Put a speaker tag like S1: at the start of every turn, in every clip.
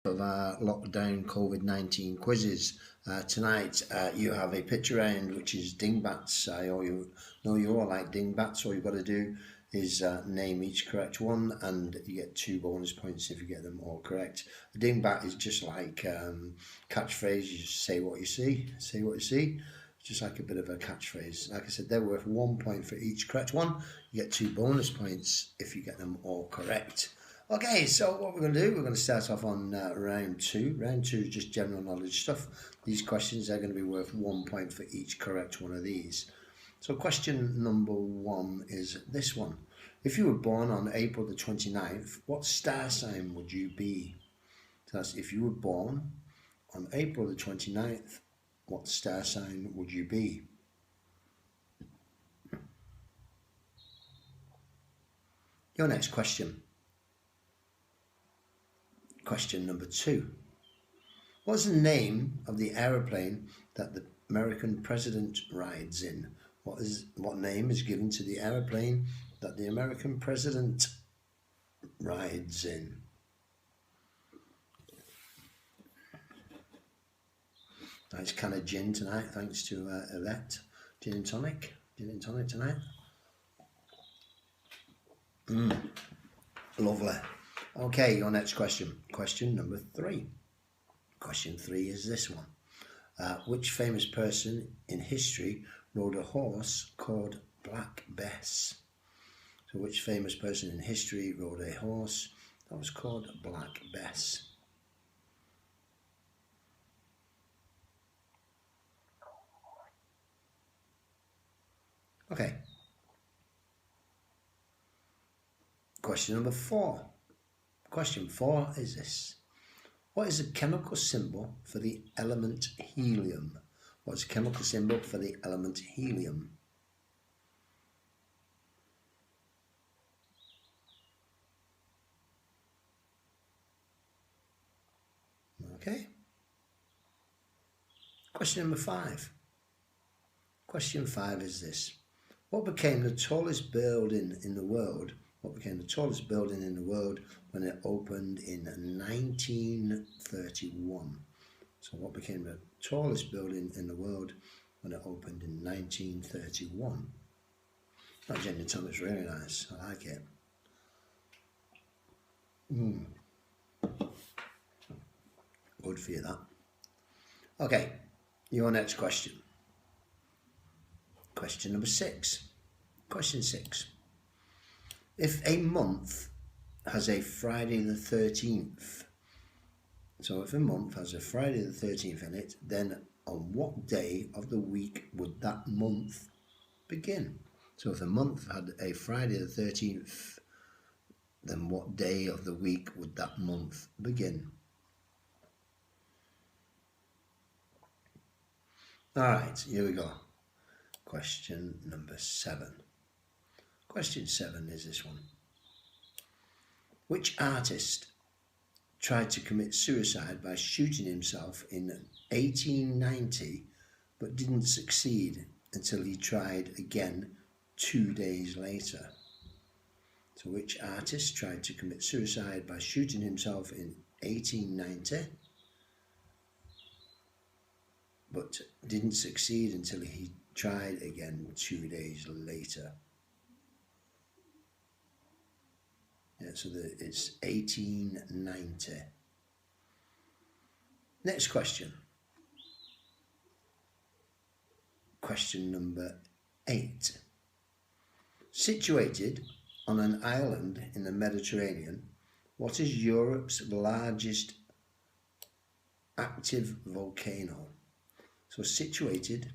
S1: Of our lockdown COVID-19 quizzes. Tonight you have a picture round which is dingbats. I know you all like dingbats. All you've got to do is name each correct one, and you get 2 bonus points if you get them all correct. A dingbat is just like catchphrase. You just say what you see. Say what you see. It's just like a bit of a catchphrase. Like I said, they're worth 1 point for each correct one. You get 2 bonus points if you get them all correct. Okay, so what we're going to do, we're going to start off on round 2. Round 2 is just general knowledge stuff. These questions are going to be worth 1 point for each correct one of these. So question number 1 is this one. If you were born on April the 29th, what star sign would you be? So that's if you were born on April the 29th, what star sign would you be? Your next question. Question number 2. What's the name of the aeroplane that the American president rides in? What name is given to the aeroplane that the American president rides in? Nice can of gin tonight, thanks to Yvette. Gin and tonic tonight. Lovely. Okay, your next question. Question number 3. Question 3 is this one. Which famous person in history rode a horse called Black Bess? So which famous person in history rode a horse that was called Black Bess? Okay. Question number 4. Question 4 is this. What is the chemical symbol for the element helium? What is the chemical symbol for the element helium? Okay. Question number 5. Question 5 is this. What became the tallest building in the world? What became the tallest building in the world when it opened in 1931? So what became the tallest building in the world when it opened in 1931? That gin and tonic's really nice. I like it. Good for you, that. Okay, your next question. Question number 6. Question 6. If a month has a Friday the 13th, so if a month has a Friday the 13th in it, then on what day of the week would that month begin? So if a month had a Friday the 13th, then what day of the week would that month begin? Alright, here we go. Question number 7. Question 7 is this one. Which artist tried to commit suicide by shooting himself in 1890 but didn't succeed until he tried again 2 days later? So which artist tried to commit suicide by shooting himself in 1890 but didn't succeed until he tried again 2 days later? Yeah, so it's 1890. Next question. Question number 8. Situated on an island in the Mediterranean, what is Europe's largest active volcano? So situated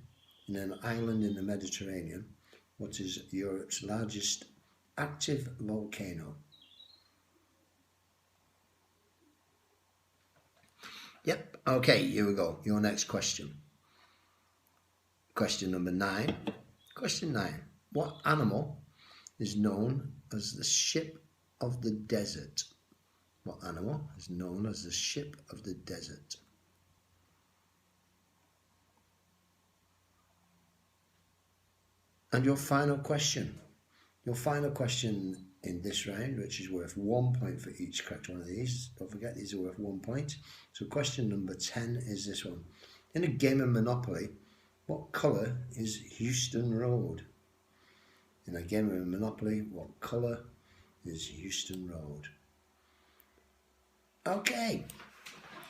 S1: in an island in the Mediterranean, what is Europe's largest active volcano? Yep, okay, here we go. Your next question. Question number 9. Question 9. What animal is known as the ship of the desert? What animal is known as the ship of the desert? And your final question. Your final question in this round, which is worth 1 point for each correct one of these. Don't forget, these are worth 1 point. So question number 10 is this one. In a game of Monopoly, what colour is Houston Road? In a game of Monopoly, what colour is Houston Road? Okay,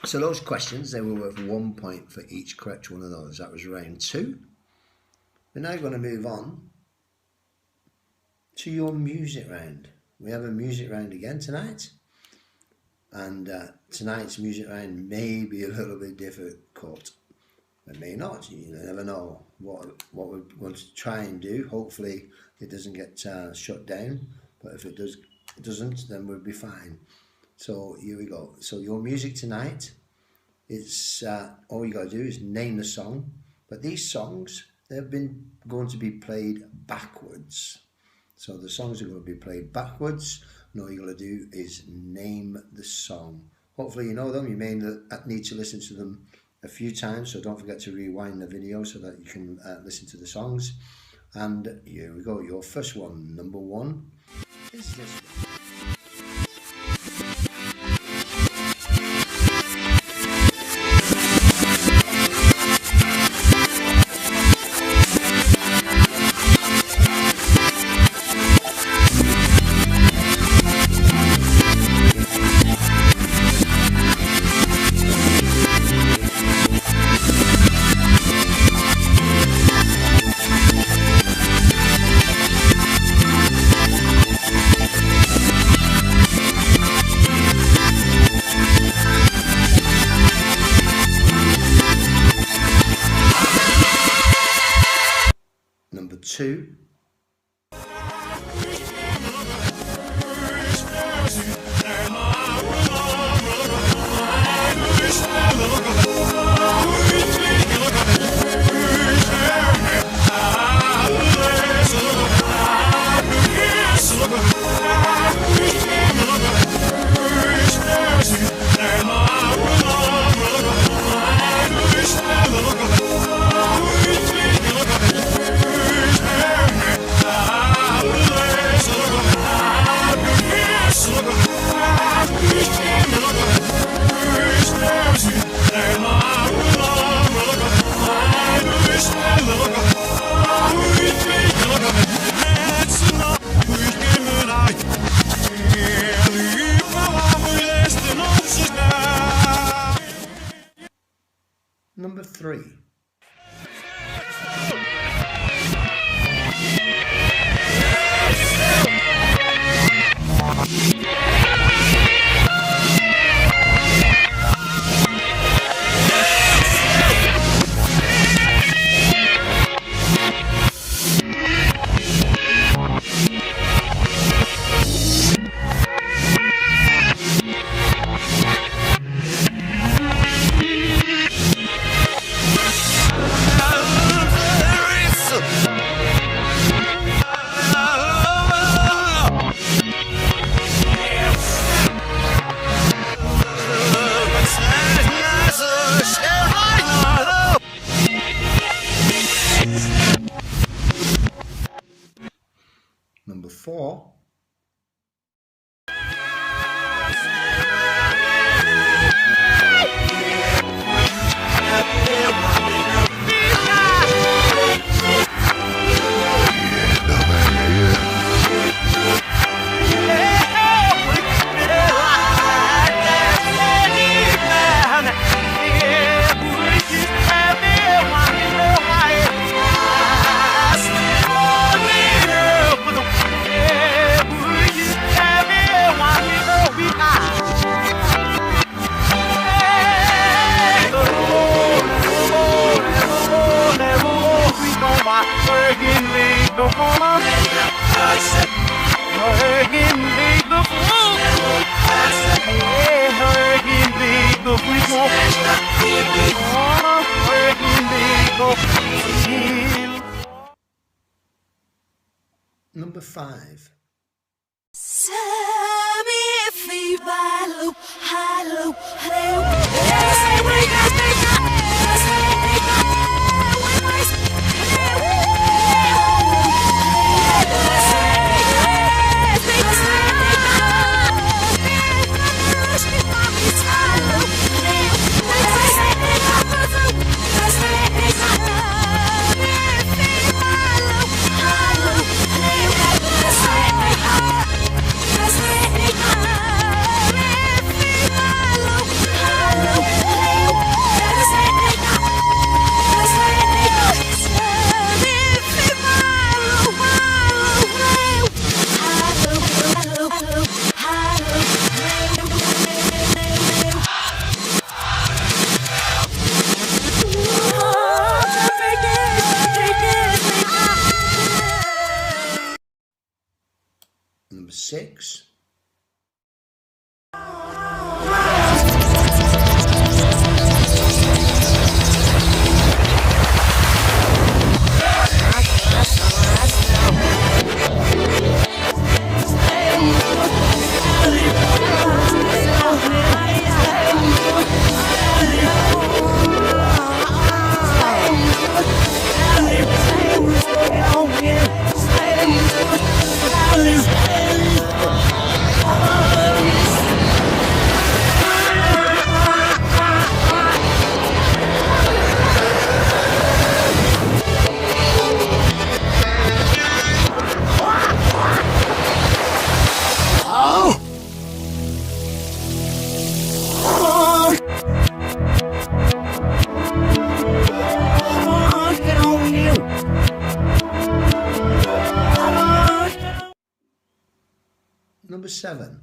S1: so those questions, they were worth 1 point for each correct one of those. That was round 2. We're now going to move on to your music round. We have a music round again tonight, and tonight's music round may be a little bit difficult. It may not, you never know what we're going to try and do. Hopefully it doesn't get shut down, but if it doesn't, then we'll be fine. So here we go. So your music tonight, it's all you got to do is name the song, but these songs, they've been going to be played backwards. So the songs are going to be played backwards, and all you're going to do is name the song. Hopefully you know them. You may need to listen to them a few times, so don't forget to rewind the video so that you can listen to the songs. And here we go. Your first one, number 1, is this one. Number 2. Number 3. Number 4. Number 5. 7.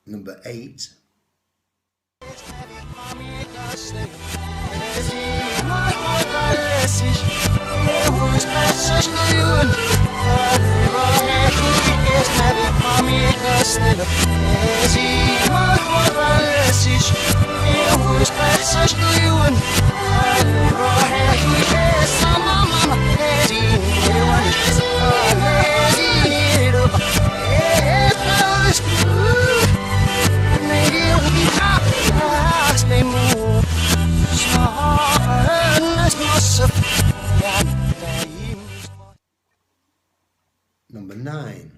S1: Number 8. Number 9.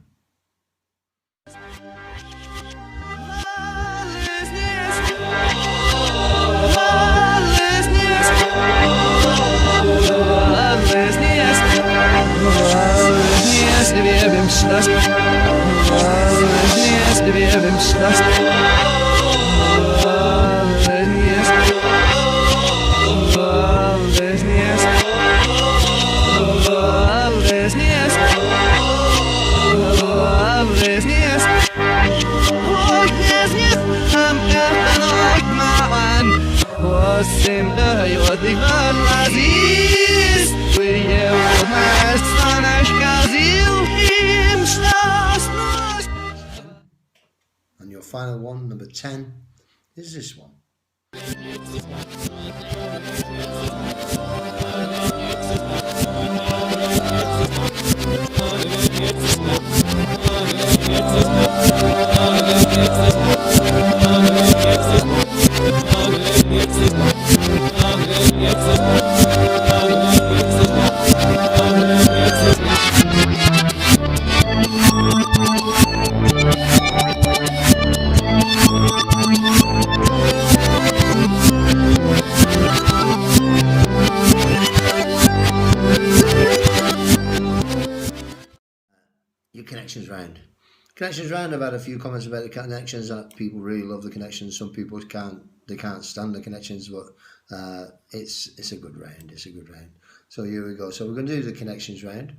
S1: And your final one, number 10, is this one. Your connections round. Connections round, I've had a few comments about the connections, that people really love the connections. Some people can't stand the connections, but it's a good round. It's a good round. So here we go. So we're going to do the connections round.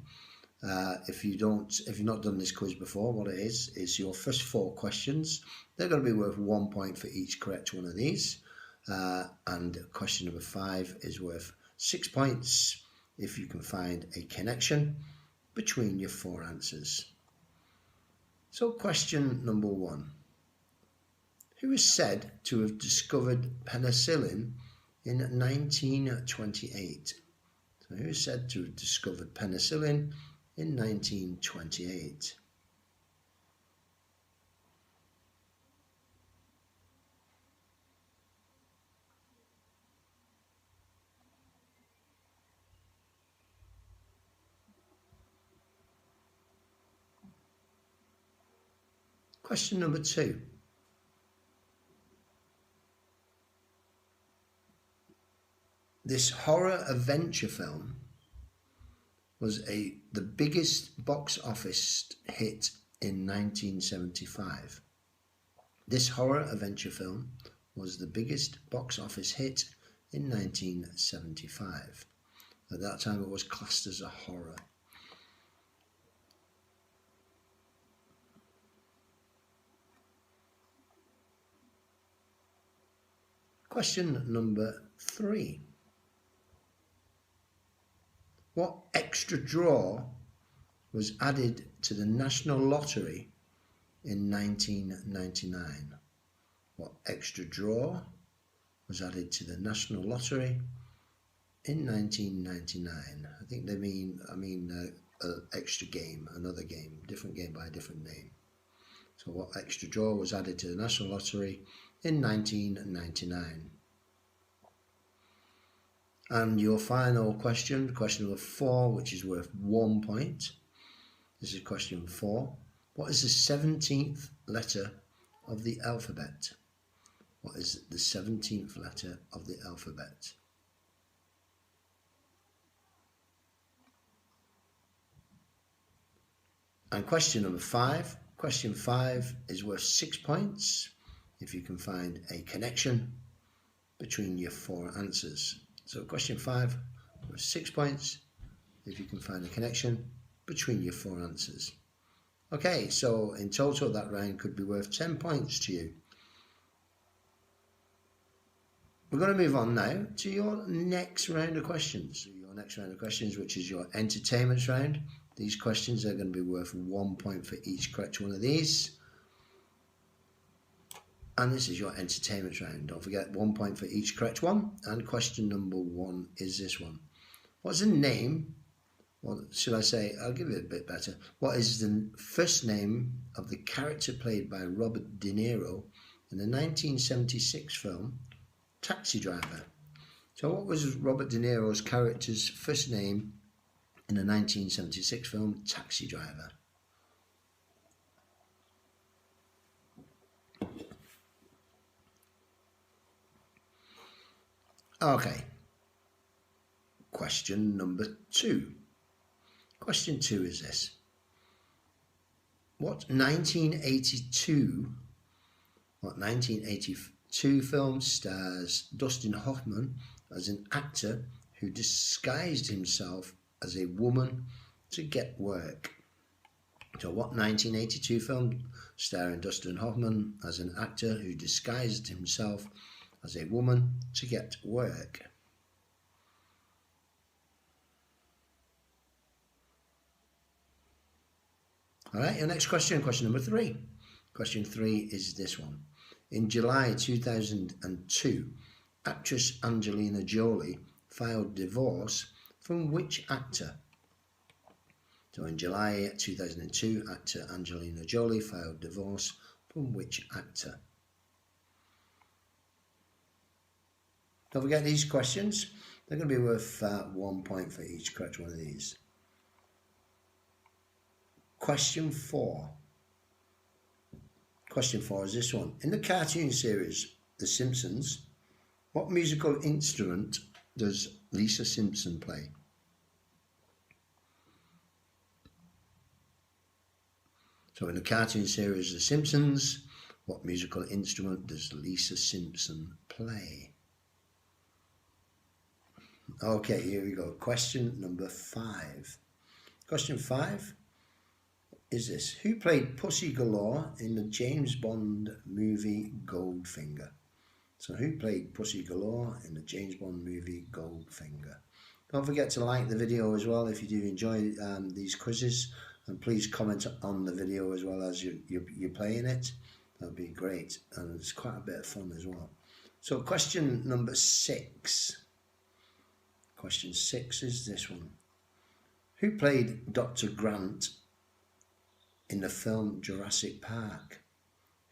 S1: If you've not done this quiz before, what it is your first 4 questions. They're going to be worth 1 point for each correct one of these. And question number 5 is worth 6 points if you can find a connection between your 4 answers. So question number 1. Who is said to have discovered penicillin in 1928? So who is said to have discovered penicillin in 1928? Question number 2. This horror adventure film was the biggest box office hit in 1975. This horror adventure film was the biggest box office hit in 1975. At that time it was classed as a horror. Question number 3. What extra draw was added to the National Lottery in 1999? What extra draw was added to the National Lottery in 1999? I think they mean an extra game, another game, different game by a different name. So what extra draw was added to the National Lottery in 1999? And your final question, question number 4, which is worth 1 point. This is question 4. What is the 17th letter of the alphabet? What is the 17th letter of the alphabet? And question number 5. Question 5 is worth 6 points if you can find a connection between your 4 answers. So question 5 worth 6 points if you can find a connection between your 4 answers. Okay, so in total that round could be worth 10 points to you. We're going to move on now to your next round of questions. Your next round of questions, which is your entertainment round. These questions are going to be worth 1 point for each correct one of these. And this is your entertainment round. Don't forget 1 point for each correct one. And question number 1 is this one. What's the name, well, should I say, I'll give it a bit better. What is the first name of the character played by Robert De Niro in the 1976 film Taxi Driver? So what was Robert De Niro's character's first name in the 1976 film Taxi Driver? Okay. Question number 2. Question 2 is this. What 1982 film stars Dustin Hoffman as an actor who disguised himself as a woman to get work? So what 1982 film starring Dustin Hoffman as an actor who disguised himself as a woman to get work? All right, your next question, question number 3. Question 3 is this one. In July 2002, actress Angelina Jolie filed divorce from which actor? So in July 2002, actor Angelina Jolie filed divorce from which actor? Don't forget these questions. They're going to be worth 1 point for each correct one of these. Question 4. Question 4 is this one. In the cartoon series The Simpsons, what musical instrument does Lisa Simpson play? So in the cartoon series The Simpsons, what musical instrument does Lisa Simpson play? Okay, here we go. Question number 5. Question 5 is this. Who played Pussy Galore in the James Bond movie Goldfinger? So who played Pussy Galore in the James Bond movie Goldfinger? Don't forget to like the video as well if you do enjoy these quizzes, and please comment on the video as well as you're playing it. That would be great, and it's quite a bit of fun as well. So question number 6. Question 6 is this one. Who played Dr. Grant in the film Jurassic Park?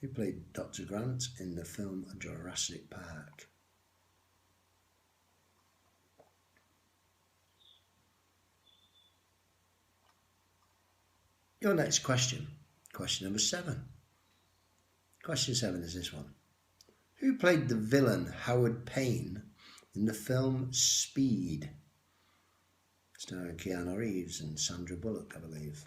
S1: Who played Dr. Grant in the film Jurassic Park? Your next question, question number 7. Question 7 is this one. Who played the villain Howard Payne in the film Speed, starring Keanu Reeves and Sandra Bullock, I believe?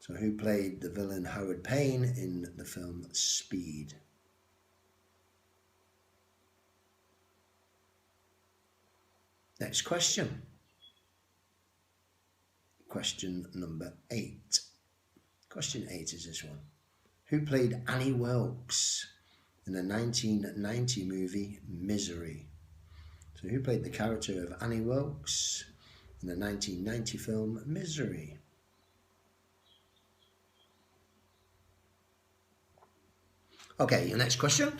S1: So who played the villain Howard Payne in the film Speed? Next question. Question number 8. Question 8 is this one. Who played Annie Wilkes in the 1990 movie Misery? So who played the character of Annie Wilkes in the 1990 film Misery? Okay, your next question.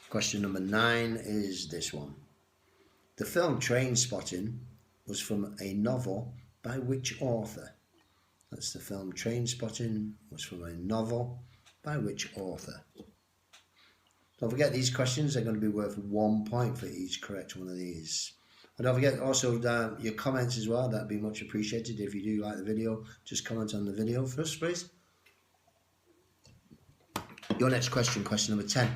S1: Question number 9 is this one. The film Trainspotting was from a novel By which author? That's the film Trainspotting, was from a novel. By which author? Don't forget, these questions are going to be worth 1 point for each correct one of these. And don't forget also your comments as well. That'd be much appreciated. If you do like the video, just comment on the video first, please. Your next question, question number 10.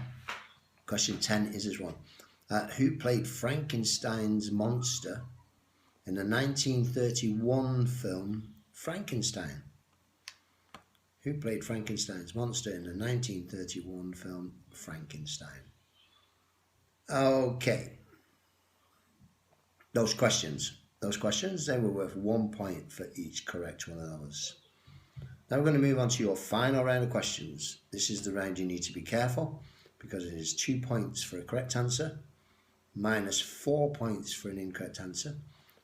S1: Question 10 is this one. Who played Frankenstein's monster in the 1931 film Frankenstein? Who played Frankenstein's monster in the 1931 film Frankenstein? Okay. Those questions, they were worth 1 point for each correct one of those. Now we're going to move on to your final round of questions. This is the round you need to be careful because it is 2 points for a correct answer, minus 4 points for an incorrect answer.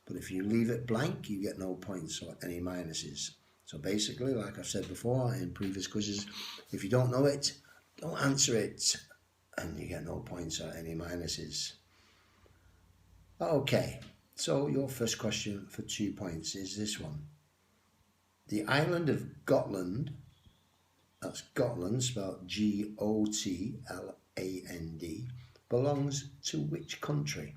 S1: But if you leave it blank, you get no points or any minuses. So basically, like I've said before in previous quizzes, if you don't know it, don't answer it and you get no points or any minuses. Okay, so your first question for 2 points is this one. The island of Gotland, that's Gotland spelled Gotland, belongs to which country?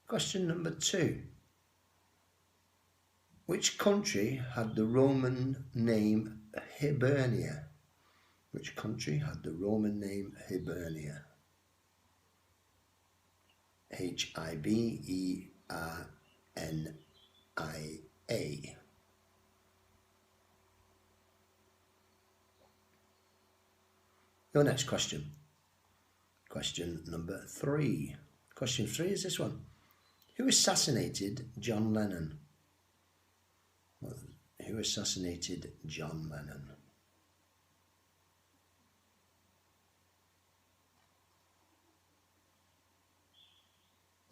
S1: Question number 2. Which country had the Roman name Hibernia? Which country had the Roman name Hibernia? Hibernia. Your next question. Question number 3. Question 3 is this one. Who assassinated John Lennon? Who assassinated John Lennon?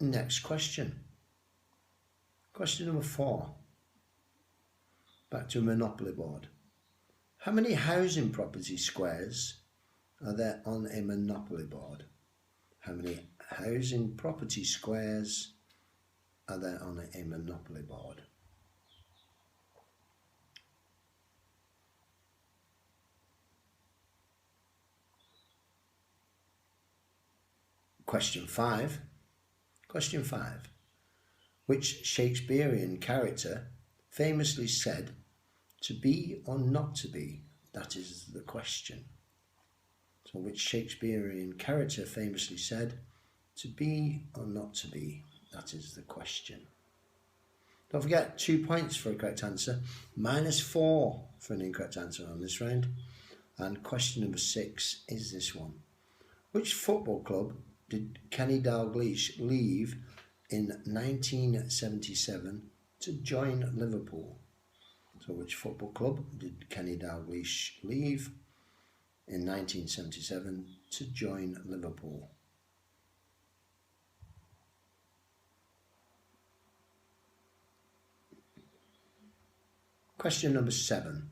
S1: Next question. Question number 4. Back to a Monopoly board. How many housing property squares are there on a Monopoly board? How many housing property squares are there on a Monopoly board? Question 5. Question 5. Which Shakespearean character famously said, "To be or not to be, that is the question"? So which Shakespearean character famously said, "To be or not to be, that is the question"? Don't forget, 2 points for a correct answer, minus 4 for an incorrect answer on this round. And question number 6 is this one. Which football club did Kenny Dalglish leave in 1977 to join Liverpool? So which football club did Kenny Dalglish leave in 1977 to join Liverpool? Question number 7.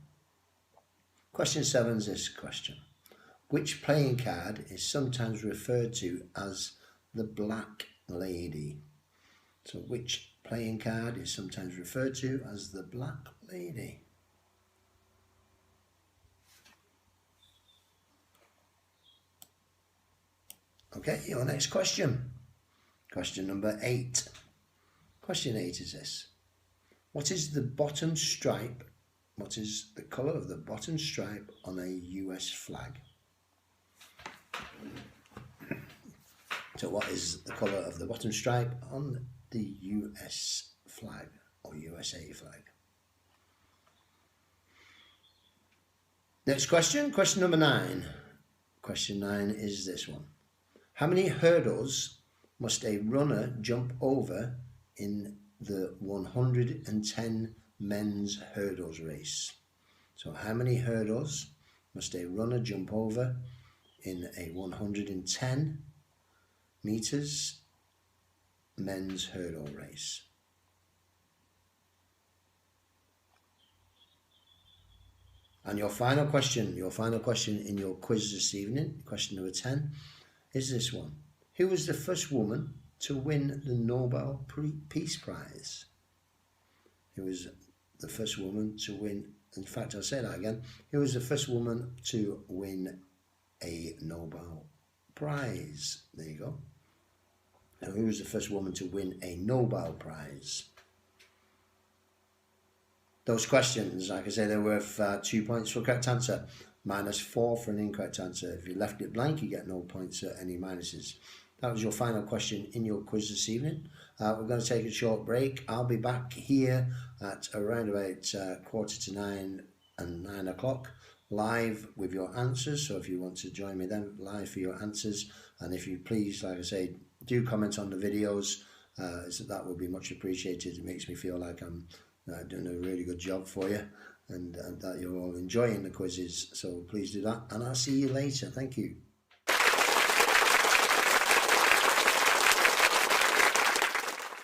S1: Question 7 is this question. Which playing card is sometimes referred to as the Black Lady? So which playing card is sometimes referred to as the Black Lady? Okay, your next question. Question number 8. Question 8 is this. What is the bottom stripe? What is the colour of the bottom stripe on a US flag? So what is the colour of the bottom stripe on the US flag or USA flag? Next question, question number 9. Question 9 is this one. How many hurdles must a runner jump over in the 110 men's hurdles race? So how many hurdles must a runner jump over in a 110 meters men's hurdle race? And your final question in your quiz this evening, question number 10, is this one. Who was the first woman to win the Nobel Peace Prize? Who was the first woman to win, in fact, I'll say that again. Who was the first woman to win a Nobel Prize? There you go. Now, who was the first woman to win a Nobel Prize? Those questions, like I say, they're worth 2 points for correct answer, -4 for an incorrect answer. If you left it blank, you get no points at any minuses. That was your final question in your quiz this evening. We're going to take a short break. I'll be back here at around about 8:45 and 9 o'clock live with your answers. So if you want to join me then live for your answers, and if you please, like I say, do comment on the videos, that would be much appreciated. It makes me feel like I'm doing a really good job for you, and that you're all enjoying the quizzes. So please do that, and I'll see you later. Thank you.